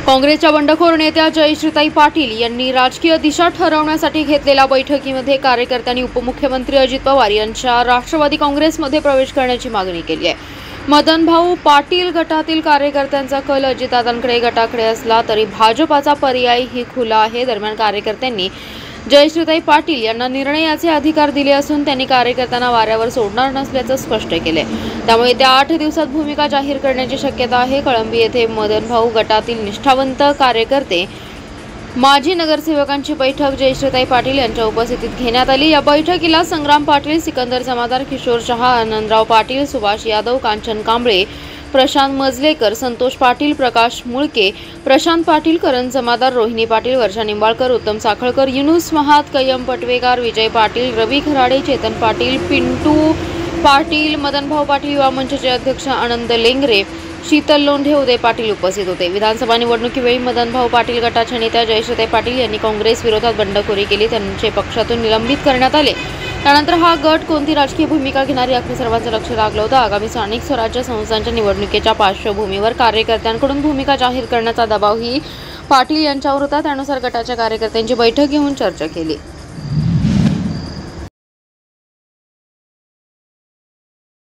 काँग्रेसच्या बंडखोर नेत्या जयश्रीताई पाटील यांनी राजकीय दिशा ठरवण्यासाठी घेतलेल्या बैठकीमध्ये कार्यकर्त्यांनी उपमुख्यमंत्री अजित पवार यांच्या राष्ट्रवादी काँग्रेसमध्ये प्रवेश करण्याची मागणी केली आहे। मदनभाऊ पाटील गटातील कार्यकर्त्यांचा कल अजितदादांकडे गटाकडे असला तरी भाजपाचा पर्यायही खुला आहे। दरम्यान कार्यकर्त्यांनी जयश्रीताई पाटील यांना निर्णयाचे अधिकार दिले असून त्यांनी कार्यकर्त्यांना वाऱ्यावर सोडणार नसल्याचं स्पष्ट केले। त्यामुळे त्या 8 दिवसात भूमिका जाहीर करण्याची शक्यता आहे। कळंबी येथे मदनभाऊ गटातील निष्ठावंत कार्यकर्ते माजी नगरसेवकांची बैठक जयश्रीताई पाटील यांच्या उपस्थितीत घेण्यात आली। या बैठकीला संग्राम पाटील, सिकंदर जमादार, किशोर शहा, आनंदराव पाटील, सुभाष यादव, कांचन कांबळे, प्रशांत मजलेकर, संतोष पाटील, प्रकाश मुळके, प्रशांत पाटील, करण जमादार, रोहिणी पाटील, वर्षा निंबाळकर, उत्तम साखळकर, युनुस महात, कय्यम पटवेकर, विजय पाटील, रवी खराडे, चेतन पाटील, पिंटू पाटील, मदनभाऊ पाटील युवा मंचचे अध्यक्ष आनंद लेंगरे, शीतल लोंढे, उदय पाटील उपस्थित होते। विधानसभा निवडणुकीवेळी मदनभाऊ पाटील गटाच्या नेत्या जयश्रीताई पाटील यांनी काँग्रेस विरोधात बंडखोरी केली, त्यांचे पक्षातून निलंबित करण्यात आले। त्यानंतर हा गट कोणती राजकीय भूमिका घेणार याकडे सर्वांचं लक्ष लागलं होतं। आगामी स्थानिक स्वराज्य संस्थांच्या निवडणुकीच्या पार्श्वभूमीवर कार्यकर्त्यांकडून भूमिका जाहीर करण्याचा दबावही पाटील यांच्यावर होता। त्यानुसार गटाच्या कार्यकर्त्यांची बैठक घेऊन चर्चा केली।